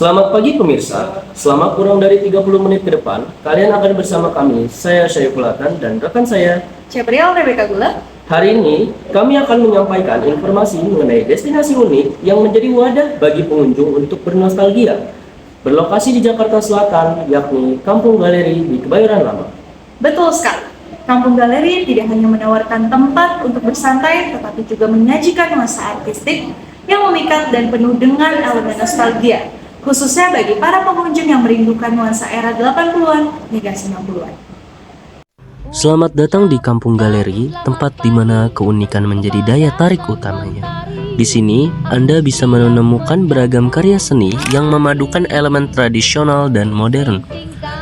Selamat pagi pemirsa, selama kurang dari 30 menit ke depan, kalian akan bersama kami, saya Syaiful Hasan dan rekan saya. Cepriel Rebecca Gula. Hari ini, kami akan menyampaikan informasi mengenai destinasi unik yang menjadi wadah bagi pengunjung untuk bernostalgia. Berlokasi di Jakarta Selatan, yakni Kampung Galeri di Kebayoran Lama. Betul sekali. Kampung Galeri tidak hanya menawarkan tempat untuk bersantai, tetapi juga menyajikan nuansa artistik yang memikat dan penuh dengan elemen nostalgia, khususnya bagi para pengunjung yang merindukan nuansa era 80-an hingga 90-an. Selamat datang di Kampung Galeri, tempat di mana keunikan menjadi daya tarik utamanya. Di sini, Anda bisa menemukan beragam karya seni yang memadukan elemen tradisional dan modern,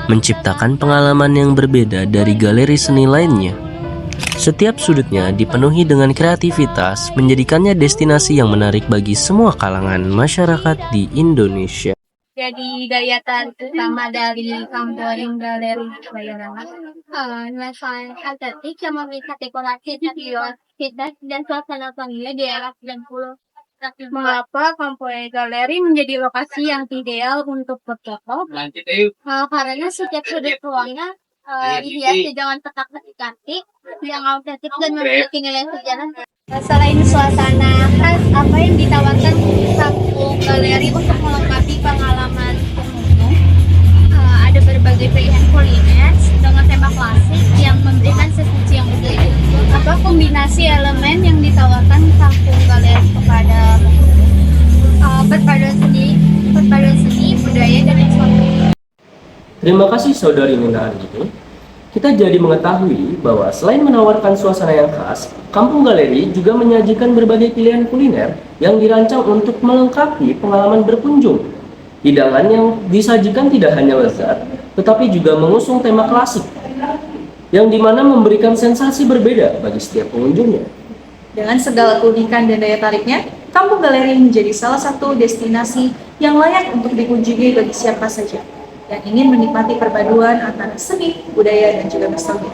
menciptakan pengalaman yang berbeda dari galeri seni lainnya. Setiap sudutnya dipenuhi dengan kreativitas, menjadikannya destinasi yang menarik bagi semua kalangan masyarakat di Indonesia. Jadi daya tarik utama dari Kampung Galeri Kebayoran nuansa estetik yang memikat dekorasi interior dan suasana familiar di era 90. Mengapa Kampung Galeri menjadi lokasi yang ideal untuk berfoto? Karena setiap sudut ruangnya dihiasi dengan petak-petik cantik yang autentik dan memiliki nilai sejarah. Selain suasana khas, apa yang ditawarkan Kampung Galeri untuk melengkapi pengalaman pengunjung? Ada berbagai pilihan kuliner dengan tema klasik yang memberikan sensasi yang berbeda. Apa kombinasi elemen yang ditawarkan Kampung Galeri kepada pengunjung? Perpaduan seni, budaya, dan eksotik. Terima kasih saudari Nina Ardini. Kita jadi mengetahui bahwa selain menawarkan suasana yang khas, Kampung Galeri juga menyajikan berbagai pilihan kuliner yang dirancang untuk melengkapi pengalaman berkunjung. Hidangan yang disajikan tidak hanya lezat, tetapi juga mengusung tema klasik, yang dimana memberikan sensasi berbeda bagi setiap pengunjungnya. Dengan segala keunikan dan daya tariknya, Kampung Galeri menjadi salah satu destinasi yang layak untuk dikunjungi bagi siapa saja yang ingin menikmati perpaduan antara seni, budaya, dan juga nostalgia.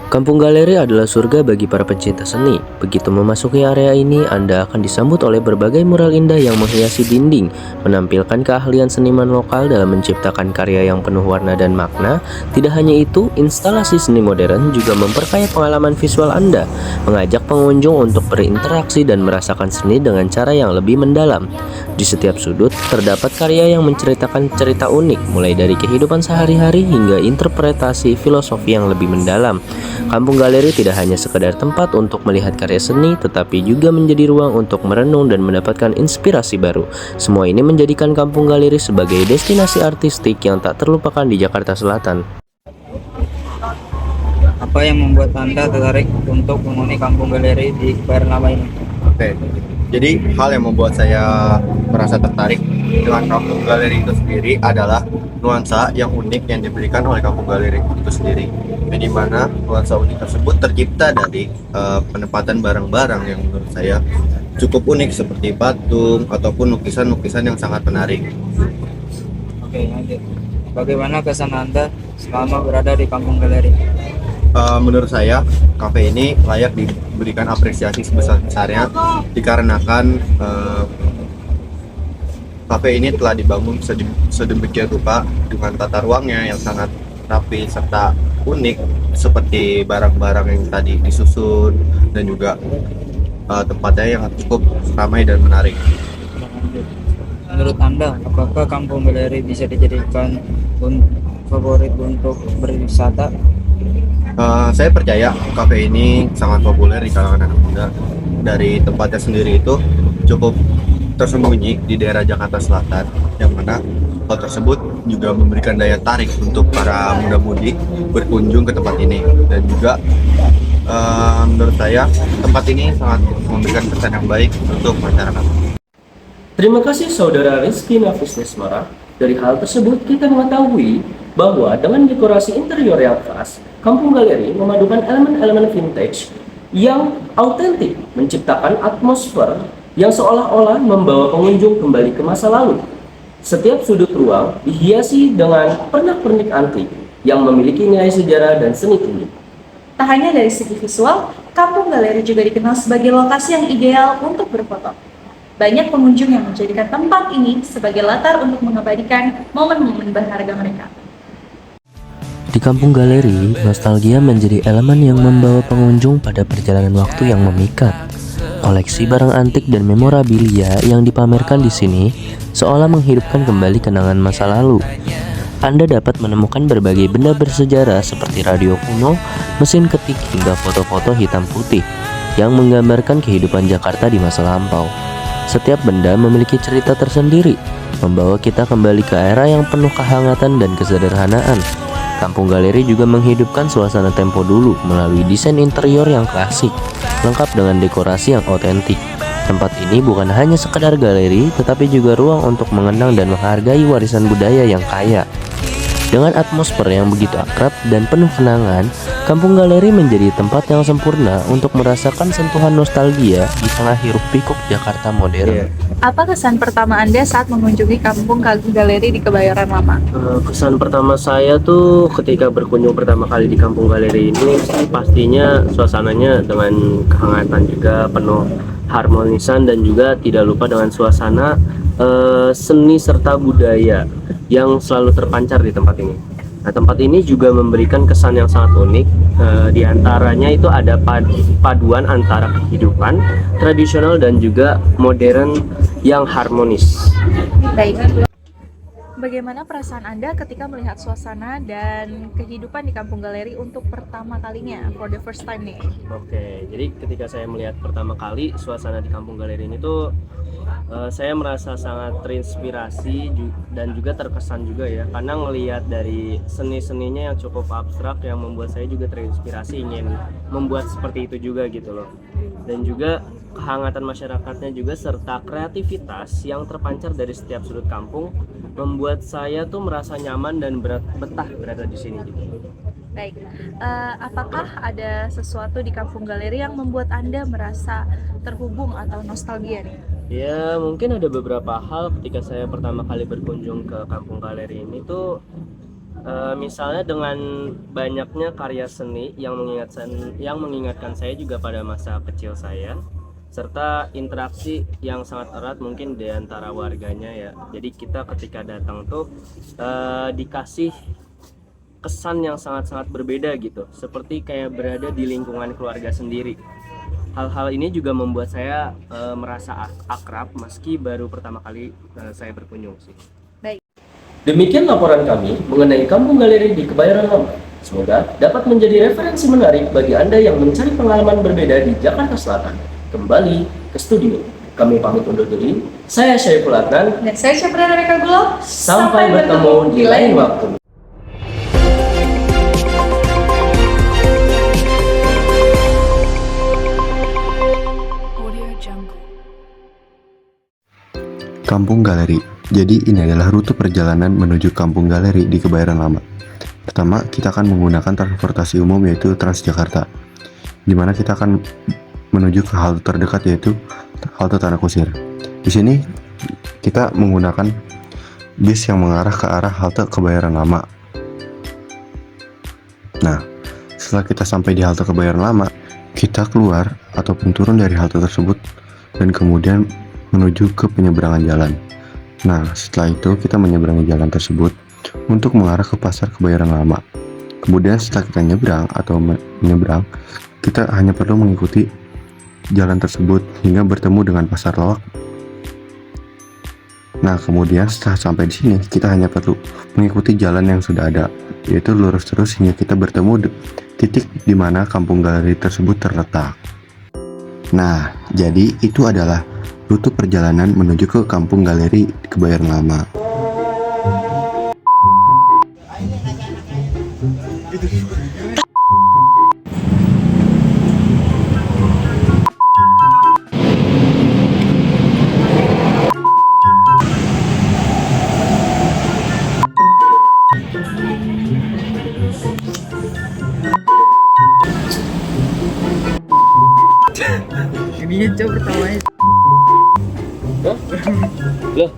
Kampung Galeri adalah surga bagi para pecinta seni. Begitu memasuki area ini, Anda akan disambut oleh berbagai mural indah yang menghiasi dinding, menampilkan keahlian seniman lokal dalam menciptakan karya yang penuh warna dan makna. Tidak hanya itu, instalasi seni modern juga memperkaya pengalaman visual Anda, mengajak pengunjung untuk berinteraksi dan merasakan seni dengan cara yang lebih mendalam. Di setiap sudut, terdapat karya yang menceritakan cerita unik, mulai dari kehidupan sehari-hari hingga interpretasi filosofi yang lebih mendalam. Kampung Galeri tidak hanya sekedar tempat untuk melihat karya seni, tetapi juga menjadi ruang untuk merenung dan mendapatkan inspirasi baru. Semua ini menjadikan Kampung Galeri sebagai destinasi artistik yang tak terlupakan di Jakarta Selatan. Apa yang membuat Anda tertarik untuk menghuni Kampung Galeri di Kebayoran Lama ini? Oke, jadi hal yang membuat saya merasa tertarik dengan Kampung Galeri itu sendiri adalah nuansa yang unik yang diberikan oleh Kampung Galeri itu sendiri. Di mana nuansa unik tersebut tercipta dari penempatan barang-barang yang menurut saya cukup unik seperti patung ataupun lukisan-lukisan yang sangat menarik. Oke, lanjut. Bagaimana kesan Anda selama berada di Kampung Galeri? Menurut saya, kafe ini layak diberikan apresiasi sebesar-besarnya dikarenakan kafe ini telah dibangun sedemikian rupa dengan tata ruangnya yang sangat rapi serta unik, seperti barang-barang yang tadi disusun dan juga tempatnya yang cukup ramai dan menarik. Menurut Anda, apakah Kampung Galeri bisa dijadikan favorit untuk berwisata? Saya percaya kafe ini sangat populer di kalangan anak muda. Dari tempatnya sendiri itu cukup tersembunyi di daerah Jakarta Selatan, yang mana hal tersebut juga memberikan daya tarik untuk para muda-mudi berkunjung ke tempat ini. Dan juga menurut saya tempat ini sangat memberikan kesan yang baik untuk masyarakat. Terima kasih saudara Rizky Nafis Desmara. Dari hal tersebut kita mengetahui bahwa dengan dekorasi interior yang khas, Kampung Galeri memadukan elemen-elemen vintage yang autentik, menciptakan atmosfer yang seolah-olah membawa pengunjung kembali ke masa lalu. Setiap sudut ruang dihiasi dengan pernak-pernik antik yang memiliki nilai sejarah dan seni tinggi. Tak hanya dari segi visual, Kampung Galeri juga dikenal sebagai lokasi yang ideal untuk berfoto. Banyak pengunjung yang menjadikan tempat ini sebagai latar untuk mengabadikan momen-momen berharga mereka. Di Kampung Galeri, nostalgia menjadi elemen yang membawa pengunjung pada perjalanan waktu yang memikat. Koleksi barang antik dan memorabilia yang dipamerkan di sini seolah menghidupkan kembali kenangan masa lalu. Anda dapat menemukan berbagai benda bersejarah seperti radio kuno, mesin ketik, hingga foto-foto hitam putih yang menggambarkan kehidupan Jakarta di masa lampau. Setiap benda memiliki cerita tersendiri, membawa kita kembali ke era yang penuh kehangatan dan kesederhanaan. Kampung Galeri juga menghidupkan suasana tempo dulu melalui desain interior yang klasik, lengkap dengan dekorasi yang otentik. Tempat ini bukan hanya sekedar galeri, tetapi juga ruang untuk mengenang dan menghargai warisan budaya yang kaya. Dengan atmosfer yang begitu akrab dan penuh kenangan, Kampung Galeri menjadi tempat yang sempurna untuk merasakan sentuhan nostalgia di tengah hiruk-pikuk Jakarta modern. Apa kesan pertama Anda saat mengunjungi Kampung Galeri di Kebayoran Lama? Kesan pertama saya tuh ketika berkunjung pertama kali di Kampung Galeri ini pastinya suasananya dengan kehangatan juga, penuh harmonisan, dan juga tidak lupa dengan suasana seni serta budaya yang selalu terpancar di tempat ini. Nah, tempat ini juga memberikan kesan yang sangat unik. Di antaranya itu ada paduan antara kehidupan tradisional dan juga modern yang harmonis. Baik. Bagaimana perasaan Anda ketika melihat suasana dan kehidupan di Kampung Galeri untuk pertama kalinya, for the first time nih? Oke, jadi ketika saya melihat pertama kali suasana di Kampung Galeri ini tuh saya merasa sangat terinspirasi dan juga terkesan juga ya, karena ngelihat dari seni-seninya yang cukup abstrak yang membuat saya juga terinspirasi ingin membuat seperti itu juga gitu loh. Dan juga kehangatan masyarakatnya juga serta kreativitas yang terpancar dari setiap sudut kampung membuat saya tuh merasa nyaman dan betah berada di sini gitu. Baik, apakah ada sesuatu di Kampung Galeri yang membuat Anda merasa terhubung atau nostalgia nih? Ya, mungkin ada beberapa hal ketika saya pertama kali berkunjung ke Kampung Galeri ini tuh misalnya dengan banyaknya karya seni yang mengingatkan saya juga pada masa kecil saya, serta interaksi yang sangat erat mungkin di antara warganya ya. Jadi kita ketika datang tuh dikasih kesan yang sangat-sangat berbeda gitu, seperti kayak berada di lingkungan keluarga sendiri. Hal-hal ini juga membuat saya merasa akrab meski baru pertama kali saya berkunjung sih. Baik. Demikian laporan kami mengenai Kampung Galeri di Kebayoran Lama. Semoga dapat menjadi referensi menarik bagi Anda yang mencari pengalaman berbeda di Jakarta Selatan. Kembali ke studio. Kami pamit undur diri. Saya Syaiful Adnan. Dan saya Syabrana Reka Gulo. Sampai bertemu di lain waktu. Kampung Galeri. Jadi ini adalah rute perjalanan menuju Kampung Galeri di Kebayoran Lama. Pertama, kita akan menggunakan transportasi umum yaitu Transjakarta, di mana kita akan menuju ke halte terdekat yaitu halte Tanah Kusir. Di sini kita menggunakan bis yang mengarah ke arah halte Kebayoran Lama. Nah, setelah kita sampai di halte Kebayoran Lama, kita keluar ataupun turun dari halte tersebut dan kemudian menuju ke penyeberangan jalan. Nah, setelah itu kita menyeberangi jalan tersebut untuk mengarah ke pasar Kebayoran Lama. Kemudian setelah kita menyeberang, kita hanya perlu mengikuti jalan tersebut hingga bertemu dengan pasar Lawak. Nah, kemudian setelah sampai di sini, kita hanya perlu mengikuti jalan yang sudah ada, yaitu lurus terus hingga kita bertemu titik di mana Kampung Galeri tersebut terletak. Nah, jadi itu adalah rute perjalanan menuju ke Kampung Galeri Kebayoran Lama. Ini coba pertamanya. Loh,